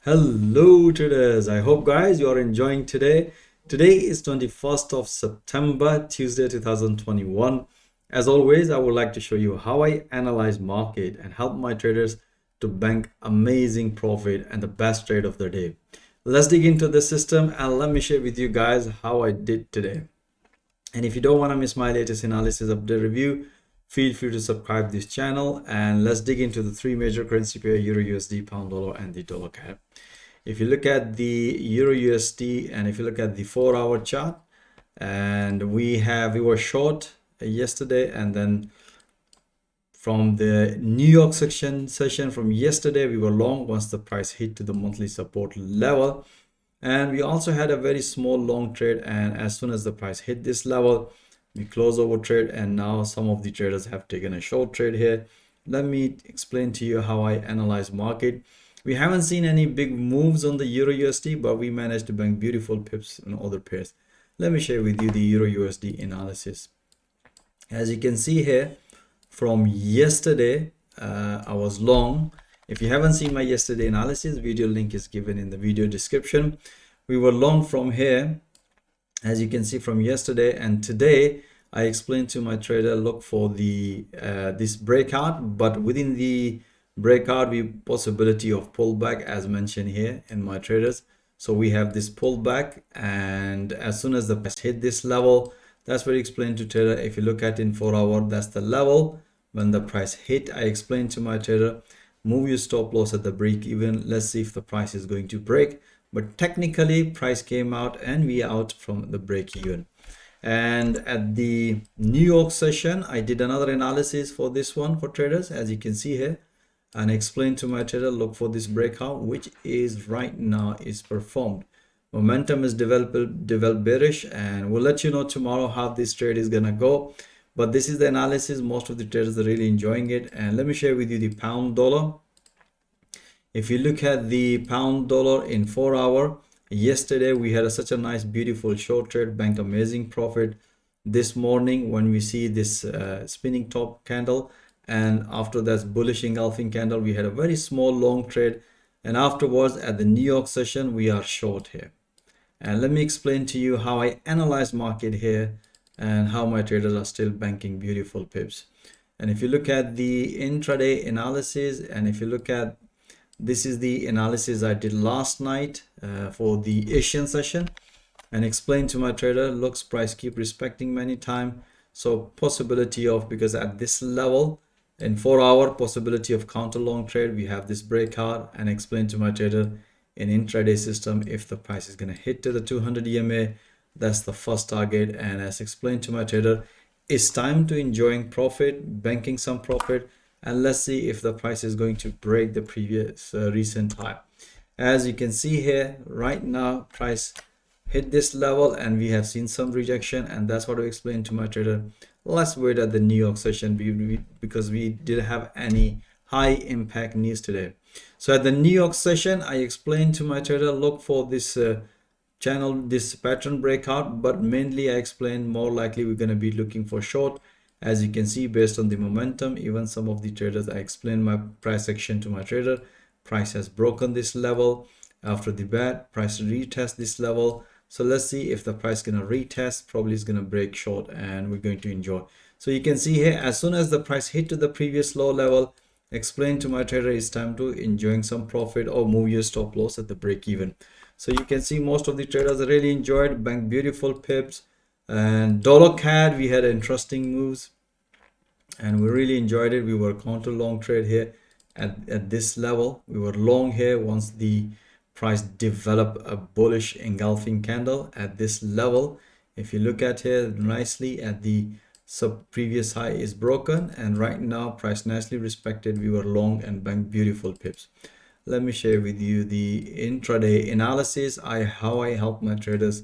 Hello traders, I hope guys you are enjoying today. Today is 21st of September, Tuesday 2021. As always, I would like to show you how I analyze market and help my traders to bank amazing profit and the best trade of the day. Let's dig into the system and let me share with you guys how I did today. And if you don't want to miss my latest analysis update review, feel free to subscribe this channel, and let's dig into the three major currency pair: Euro USD, pound dollar, and the dollar CAD. If you look at the Euro USD and if you look at the 4-hour chart, and we were short yesterday, and then from the New York session from yesterday we were long once the price hit to the monthly support level. And we also had a very small long trade, and as soon as the price hit this level we close over trade, and now some of the traders have taken a short trade here. Let me explain to you how I analyze market. We haven't seen any big moves on the Euro USD, but we managed to bank beautiful pips in other pairs. Let me share with you the Euro USD analysis. As you can see here, from yesterday I was long. If you haven't seen my yesterday analysis video, link is given in the video description. We were long from here, as you can see, from yesterday, and today I explained to my trader, look for the this breakout, but within the breakout we possibility of pullback as mentioned here in my traders. So we have this pullback, and as soon as the price hit this level, that's what I explained to trader. If you look at in 4 hour, that's the level when the price hit. I explained to my trader, move your stop loss at the break even. Let's see if the price is going to break, but technically price came out and we out from the break even. And at the New York session I did another analysis for this one for traders, as you can see here, and explain to my trader, look for this breakout, which is right now is performed. Momentum is developed bearish, and we'll let you know tomorrow how this trade is gonna go. But this is the analysis. Most of the traders are really enjoying it. And let me share with you the pound dollar. If you look at the pound dollar in 4 hour, yesterday we had such a nice beautiful short trade, bank amazing profit. This morning when we see this spinning top candle, and after that bullish engulfing candle, we had a very small long trade, and afterwards at the New York session we are short here. And let me explain to you how I analyze market here and how my traders are still banking beautiful pips. And if you look at the intraday analysis, and if you look at, this is the analysis I did last night for the Asian session, and explain to my trader, looks price keep respecting many time, so possibility of, because at this level in 4 hour, possibility of counter long trade, we have this breakout. And explain to my trader in intraday system, if the price is going to hit to the 200 EMA, that's the first target. And as explained to my trader, it's time to enjoying profit, banking some profit, and let's see if the price is going to break the previous recent high. As you can see here, right now price hit this level and we have seen some rejection, and that's what I explained to my trader. Let's wait at the New York session because we didn't have any high impact news today. So at the New York session I explained to my trader, look for this channel, this pattern breakout, but mainly I explained more likely we're going to be looking for short. As you can see, based on the momentum, even some of the traders, I explained my price action to my trader. Price has broken this level. After the bat, price retest this level. So let's see if the price gonna retest, probably is gonna break short, and we're going to enjoy. So you can see here, as soon as the price hit to the previous low level, explain to my trader it's time to enjoying some profit or move your stop loss at the break even. So you can see most of the traders really enjoyed, bank beautiful pips. And dollar CAD, we had interesting moves and we really enjoyed it. We were counter long trade here at this level. We were long here once the price developed a bullish engulfing candle at this level. If you look at here nicely, at the previous high is broken, and right now price nicely respected. We were long and banked beautiful pips. Let me share with you the intraday analysis, how I help my traders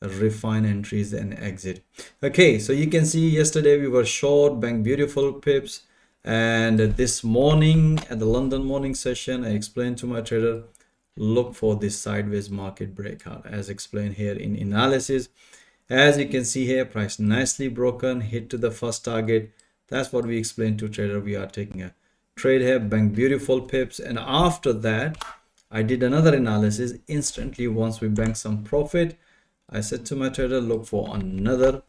refine entries and exit. Okay, so you can see yesterday we were short, banked beautiful pips, and this morning at the London morning session I explained to my trader, look for this sideways market breakout as explained here in analysis. As you can see here, price nicely broken, hit to the first target. That's what we explained to trader. We are taking a trade here, bank beautiful pips, and after that I did another analysis instantly. Once we bank some profit, I said to my trader, look for another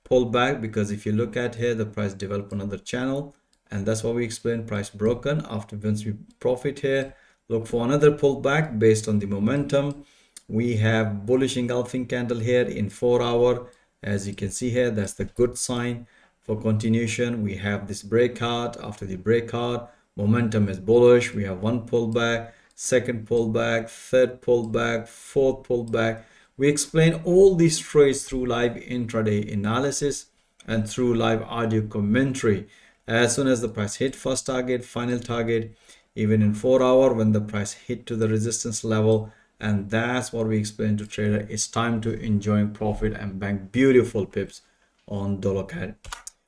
pullback, because if you look at here, the price developed another channel, and that's what we explained. Price broken after, once we profit here, look for another pullback based on the momentum. We have bullish engulfing candle here in 4 hour. As you can see here, that's the good sign for continuation. We have this breakout. After the breakout, momentum is bullish. We have one pullback, second pullback, third pullback, fourth pullback. We explain all these trades through live intraday analysis and through live audio commentary. As soon as the price hit first target, final target, even in 4 hour, when the price hit to the resistance level, and that's what we explain to trader. It's time to enjoy profit and bank beautiful pips on dollar CAD.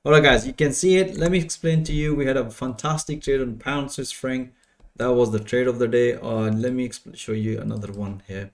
All right, guys, you can see it. Let me explain to you. We had a fantastic trade on pound Swiss franc. That was the trade of the day. Let me show you another one here.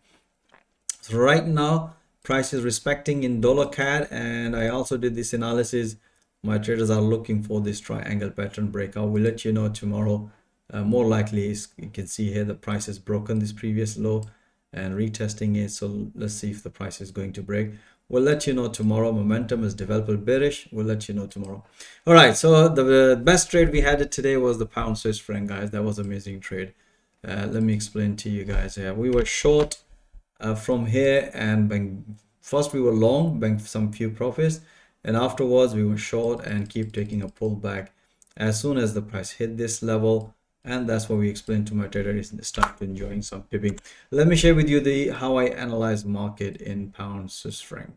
So right now, price is respecting in dollar CAD, and I also did this analysis. My traders are looking for this triangle pattern breakout. We'll let you know tomorrow. More likely, you can see here the price has broken this previous low and retesting it. So let's see if the price is going to break. We'll let you know tomorrow. Momentum is developed bearish. We'll let you know tomorrow. All right, so the best trade we had today was the pound Swiss franc, guys. That was an amazing trade. Let me explain to you guys here. We were short from here, and first we were long, banked some few profits, and afterwards we were short and keep taking a pullback as soon as the price hit this level. And that's what we explained to my trader, is start enjoying some pipping. Let me share with you how I analyze market in pound Swiss franc.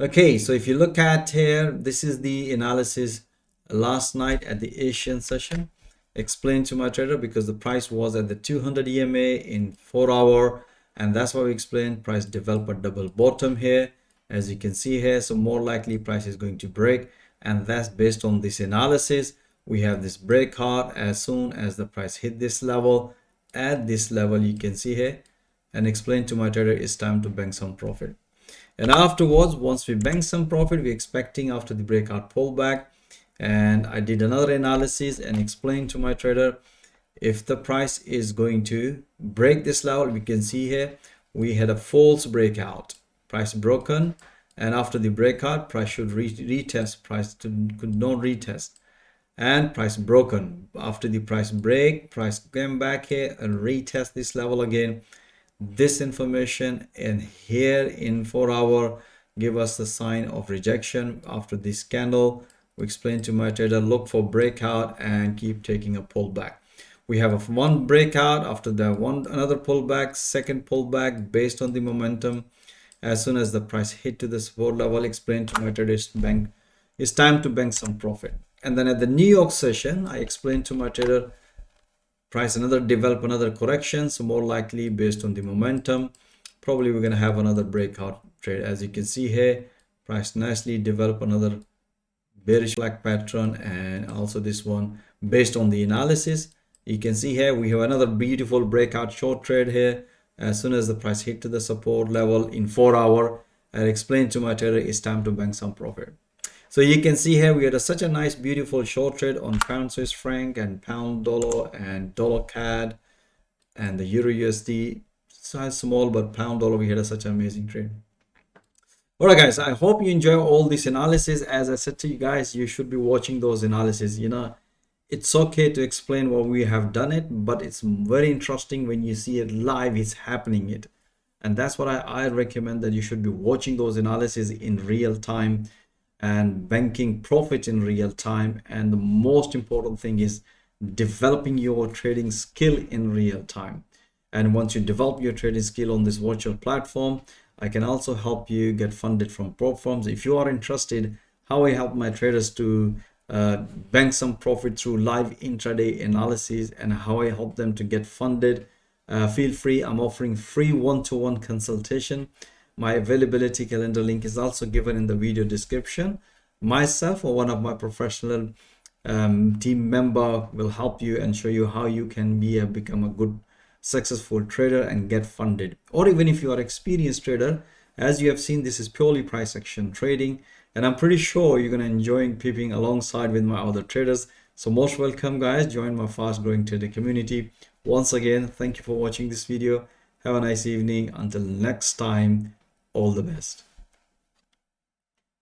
Okay, so if you look at here, this is the analysis last night at the Asian session. Explained to my trader because the price was at the 200 EMA in 4 hour, and that's why we explained price developed a double bottom here, as you can see here. So more likely price is going to break, and that's based on this analysis. We have this breakout as soon as the price hit this level. At this level, you can see here, and explain to my trader it's time to bank some profit. And afterwards, once we bank some profit, we're expecting after the breakout pullback. And I did another analysis and explained to my trader, if the price is going to break this level, we can see here we had a false breakout, price broken, and after the breakout price should retest, price could not retest, and price broken. After the price break, price came back here and retest this level again. This information and here in 4 hour give us the sign of rejection. After this candle, we explain to my trader, look for breakout and keep taking a pullback. We have one breakout, after that another pullback, second pullback based on the momentum. As soon as the price hit to the support level, explain to my trader, it's time to bank some profit. And then at the New York session, I explained to my trader, price develop another correction, so more likely based on the momentum, probably we're going to have another breakout trade. As you can see here, price nicely develop another bearish black pattern, and also this one based on the analysis. You can see here we have another beautiful breakout short trade here. As soon as the price hit to the support level in 4 hour, I explained to my trader it's time to bank some profit. So you can see here we had such a nice beautiful short trade on pound Swiss franc and pound dollar and dollar CAD and the Euro USD. Size small, but pound dollar we had such an amazing trade. All right, guys, I hope you enjoy all this analysis. As I said to you guys, you should be watching those analyses. You know, it's okay to explain what we have done it, but it's very interesting when you see it live, it's happening it. And that's what I recommend, that you should be watching those analyses in real time and banking profit in real time. And the most important thing is developing your trading skill in real time. And once you develop your trading skill on this virtual platform, I can also help you get funded from prop firms. If you are interested how I help my traders to bank some profit through live intraday analysis and how I help them to get funded, feel free. I'm offering free one-to-one consultation. My availability calendar link is also given in the video description. Myself or one of my professional team member will help you and show you how you can become a good successful trader and get funded. Or even if you are experienced trader, as you have seen, this is purely price action trading, and I'm pretty sure you're going to enjoy pipping alongside with my other traders. So most welcome, guys. Join my fast growing trader community. Once again, thank you for watching this video. Have a nice evening. Until next time, all the best.